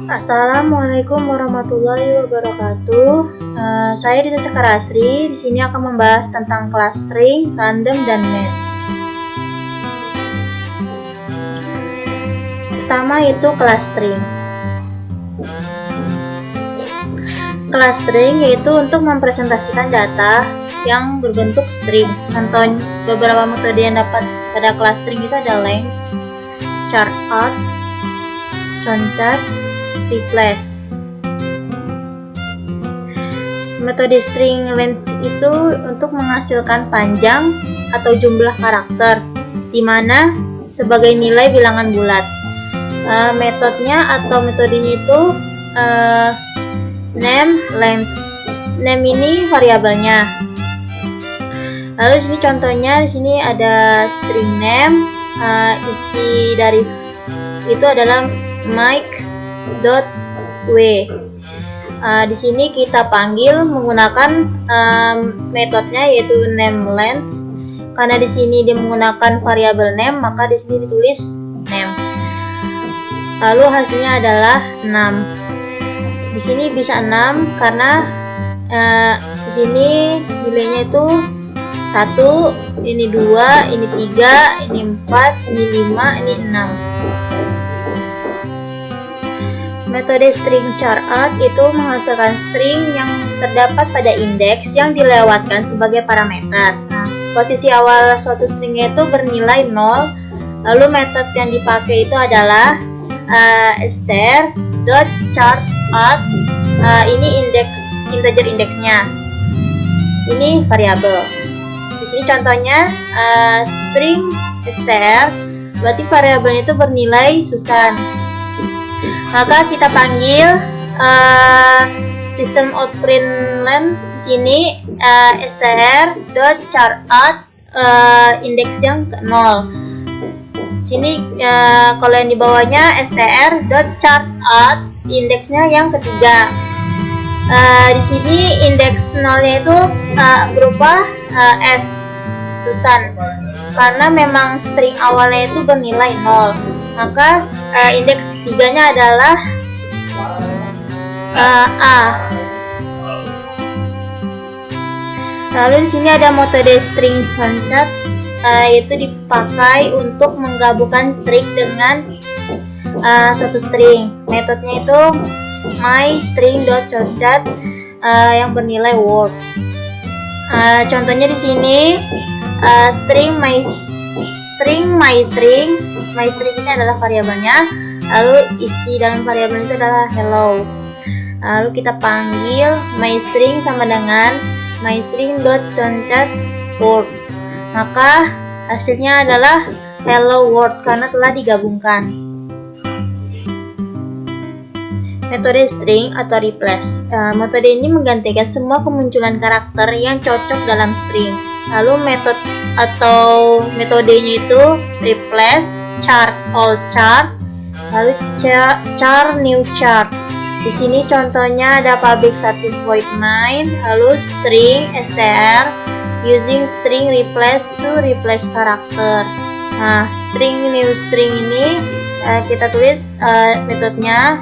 Assalamualaikum warahmatullahi wabarakatuh. Saya Dita Sekar Asri. Di sini akan membahas tentang kelas string, tandem, dan math. Pertama itu kelas string. Kelas string yaitu untuk mempresentasikan data yang berbentuk string. Contoh beberapa metode yang dapat pada kelas string itu ada length, chart out, concat, replace. Metode string length itu untuk menghasilkan panjang atau jumlah karakter, di mana sebagai nilai bilangan bulat. Metodenya atau metodenya itu name, length. Name ini variabelnya. Lalu di sini contohnya, di sini ada string name, isi dari itu adalah Mike.w. Di sini kita panggil menggunakan metodenya yaitu name length. Karena di sini dia menggunakan variabel name, maka di sini ditulis name. Lalu hasilnya adalah 6. Di sini bisa 6 karena di sini nilainya itu 1, ini 2, ini 3, ini 4, ini 5, ini 6. Metode string chart out itu menghasilkan string yang terdapat pada indeks yang dilewatkan sebagai parameter. Nah, posisi awal suatu stringnya itu bernilai 0. Lalu metode yang dipakai itu adalah str.chartout. Ini indeks integer indeksnya. Ini variabel. Di sini contohnya string str, berarti variabelnya itu bernilai Susan. Maka kita panggil system out println di sini str.chartout indeks yang ke 0. Sini kalau yang di bawahnya str.chartout indeksnya yang ketiga. Di sini indeks 0-nya itu berupa S Susan. Karena memang string awalnya itu bernilai 0. Maka indeks 3-nya adalah A. Lalu di sini ada metode string concat, yaitu dipakai untuk menggabungkan string dengan suatu string. Metodenya itu myString.concat yang bernilai word. Contohnya di sini string myString ini adalah variabelnya. Lalu isi dalam variabel itu adalah hello. Lalu kita panggil myString sama dengan myString.concat word. Maka hasilnya adalah hello world karena telah digabungkan. Metode string atau replace. Metode ini menggantikan semua kemunculan karakter yang cocok dalam string. Lalu metodenya itu replace, char all char, lalu char new char. Di sini contohnya ada public static void main, lalu string str using string replace to replace karakter. Nah, string new string ini kita tulis metodenya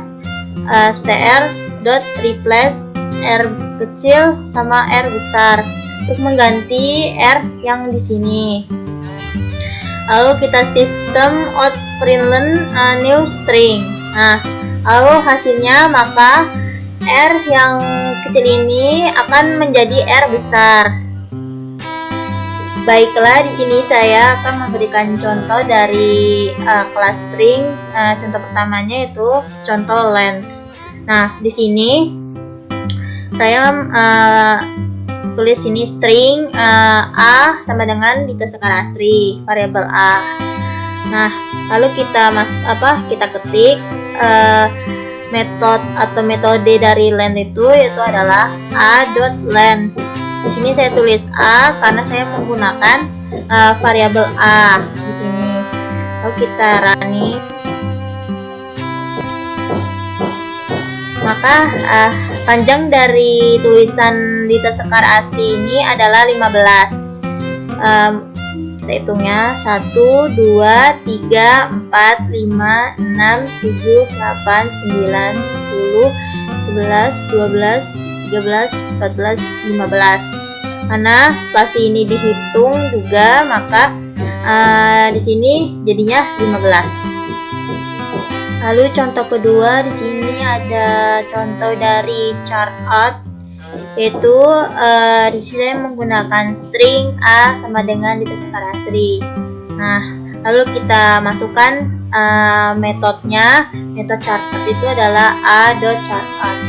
str.replace r kecil sama r besar untuk mengganti r yang di sini. Lalu kita system out println new string. Nah, lalu hasilnya maka r yang kecil ini akan menjadi r besar. Baiklah, di sini saya akan memberikan contoh dari kelas string. Contoh pertamanya itu contoh length. Nah, di sini saya tulis sini string a sama dengan Dita Sekar Asri, variabel a. Nah, lalu kita ketik metode dari length itu yaitu adalah a.length. Di sini saya tulis a karena saya menggunakan variabel a di sini. Lalu kita running. Maka panjang dari tulisan Dita Sekar Asri ini adalah 15. Kita hitungnya 1, 2, 3, 4, 5, 6, 7, 8, 9, 10, 11, 12, 13, 14, 15. Karena spasi ini dihitung juga, maka di sini jadinya 15. Lalu contoh kedua, di sini ada contoh dari chart art, yaitu di sini saya menggunakan string A sama dengan dita sekar asri. Nah, lalu kita masukkan metodenya. Metode chart art itu adalah a.chartart.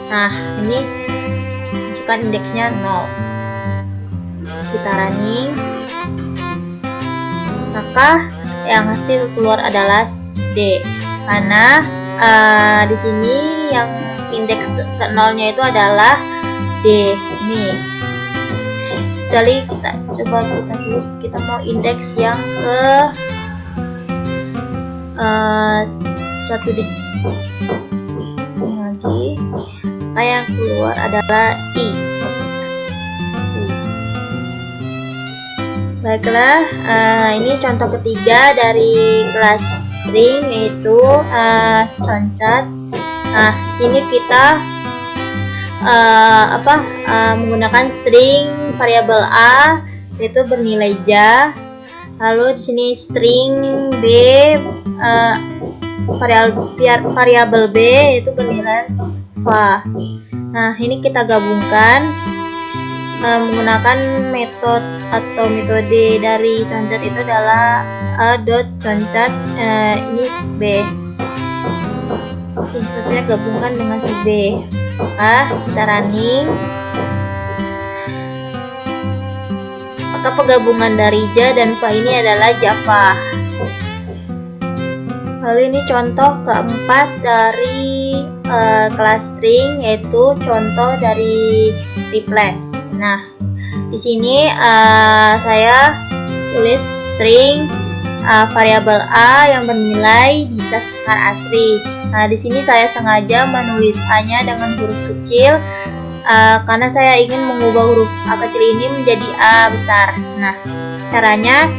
Nah, ini masukkan indeksnya 0. Kita running, maka yang hasil keluar adalah D, karena di sini yang indeks ke 0-nya itu adalah D. Ini jadi kita coba kita tulis, kita mau indeks yang ke 1 digit lagi, maka yang keluar adalah I. Baiklah, ini contoh ketiga dari kelas string, yaitu concat. Nah, di sini kita menggunakan string variabel A, yaitu bernilai ja. Lalu di sini string B, variabel B, yaitu bernilai va. Nah, ini kita gabungkan menggunakan metode atau metode dari concat itu adalah a.concat ini B. Inputnya gabungkan dengan si B. Kita running, maka penggabungan dari ja dan va ini adalah Java. Lalu ini contoh keempat dari kelas string, yaitu contoh dari replace. Nah, di sini saya tulis string variabel A yang bernilai dita sekar asri. Nah, di sini saya sengaja menulis A-nya dengan huruf kecil karena saya ingin mengubah huruf A kecil ini menjadi A besar. Nah, caranya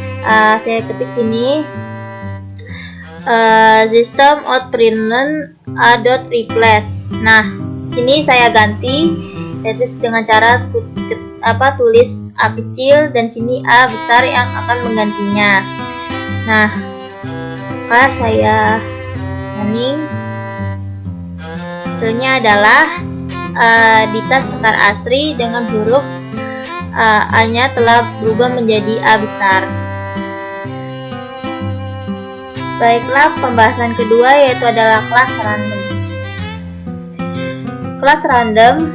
saya ketik sini system out println a.replace. Nah, sini saya ganti, yaitu dengan cara tulis A kecil dan sini A besar yang akan menggantinya. Nah, maka saya running, hasilnya adalah dita sekar asri dengan huruf A-nya telah berubah menjadi A besar. Baiklah, pembahasan kedua yaitu adalah kelas random. Kelas random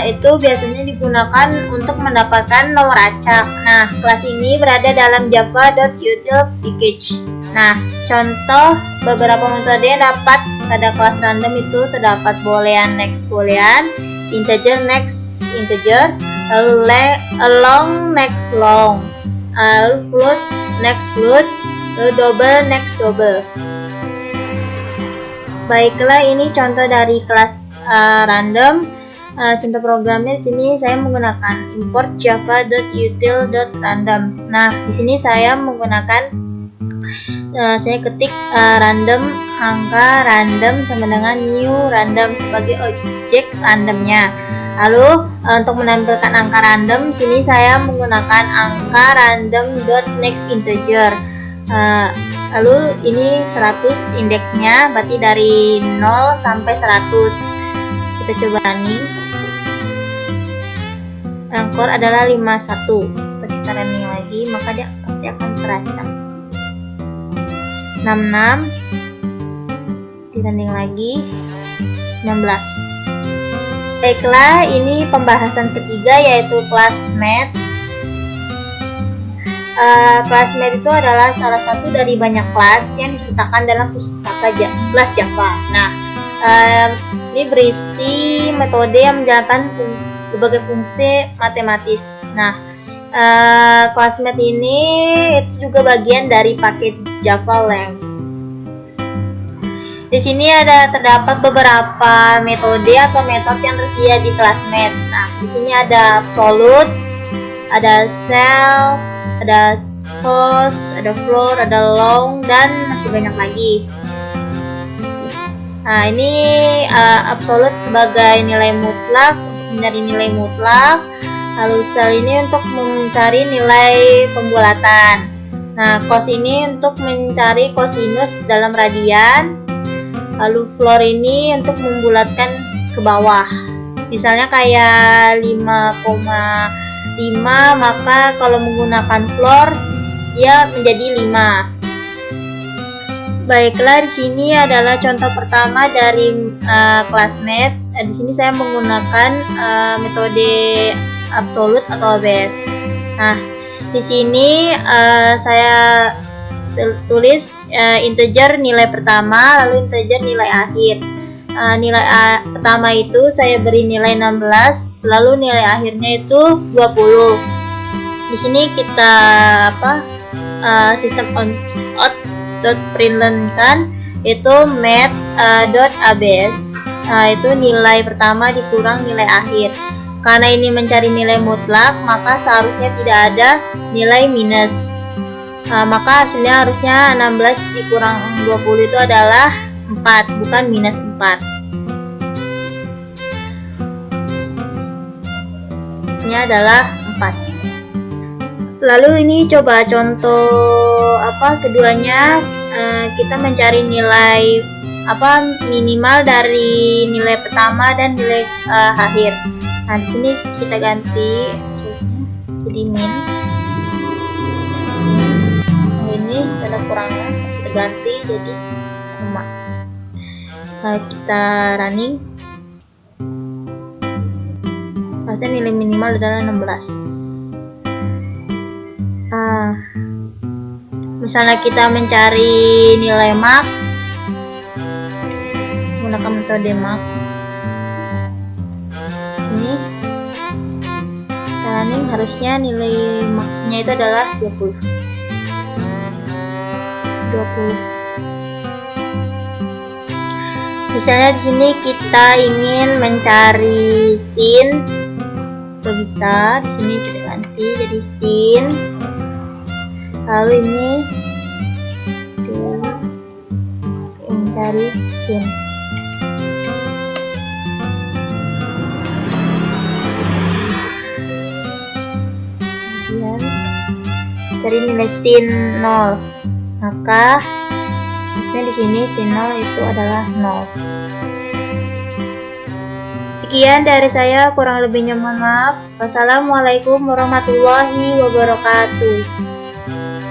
itu biasanya digunakan untuk mendapatkan nomor acak. Nah, kelas ini berada dalam java.util package. Nah, contoh beberapa metode yang dapat pada kelas random itu terdapat boolean next boolean, integer next integer, lalu long next long, lalu float next float, lalu double next double. Baiklah, ini contoh dari kelas random. Contoh programnya di sini saya menggunakan import java.util.random. Nah, di sini saya menggunakan saya ketik random angka random sama dengan new random sebagai objek randomnya. Lalu untuk menampilkan angka random, sini saya menggunakan angka random.next integer. Lalu ini 100 indeksnya, berarti dari 0 sampai 100. Kita coba running. Core adalah 51. Kita running lagi, maka dia pasti akan teracak. 66. Di running lagi. 19. Baiklah, ini pembahasan ketiga yaitu kelas math. Kelas math itu adalah salah satu dari banyak kelas yang disertakan dalam pustaka kelas Java. Nah, ini berisi metode yang menjalankan berbagai fungsi matematis. Nah, kelas math ini itu juga bagian dari paket Java Lang. Di sini terdapat beberapa metode atau metode yang tersedia di kelas math. Nah, di sini ada absolute, ada cell, ada false, ada floor, ada long, dan masih banyak lagi. Nah, ini absolute sebagai nilai mutlak, untuk mencari nilai mutlak. Lalu cell ini untuk mencari nilai pembulatan. Nah, cos ini untuk mencari kosinus dalam radian. Lalu floor ini untuk membulatkan ke bawah. Misalnya kayak 5,5, maka kalau menggunakan floor dia menjadi 5. Baiklah, di sini adalah contoh pertama dari classmate. Di sini saya menggunakan metode absolute atau base. Nah, di sini saya tulis integer nilai pertama, lalu integer nilai akhir. Nilai pertama itu saya beri nilai 16, lalu nilai akhirnya itu 20. Di sini kita sistem out.println kan itu math.abs. Nah, itu nilai pertama dikurang nilai akhir. Karena ini mencari nilai mutlak, maka seharusnya tidak ada nilai minus. Maka hasilnya harusnya 16 dikurang 20 itu adalah 4, bukan minus 4. Ini adalah 4. Lalu ini coba contoh keduanya, kita mencari nilai minimal dari nilai pertama dan nilai akhir. Nah, di sini kita ganti jadi min. Ini ada kurangnya, kita ganti jadi 5. Kita running, harusnya nilai minimal adalah 16. Misalnya kita mencari nilai max menggunakan metode max, ini running, harusnya nilai maxnya itu adalah 20. Misalnya di sini kita ingin mencari sin, bisa di sini kita ganti jadi sin. Lalu ini mencari sin. Kemudian cari nilai sin 0. Maka harusnya di sini sin 0 itu adalah 0. Sekian dari saya, kurang lebihnya mohon maaf. Wassalamualaikum warahmatullahi wabarakatuh.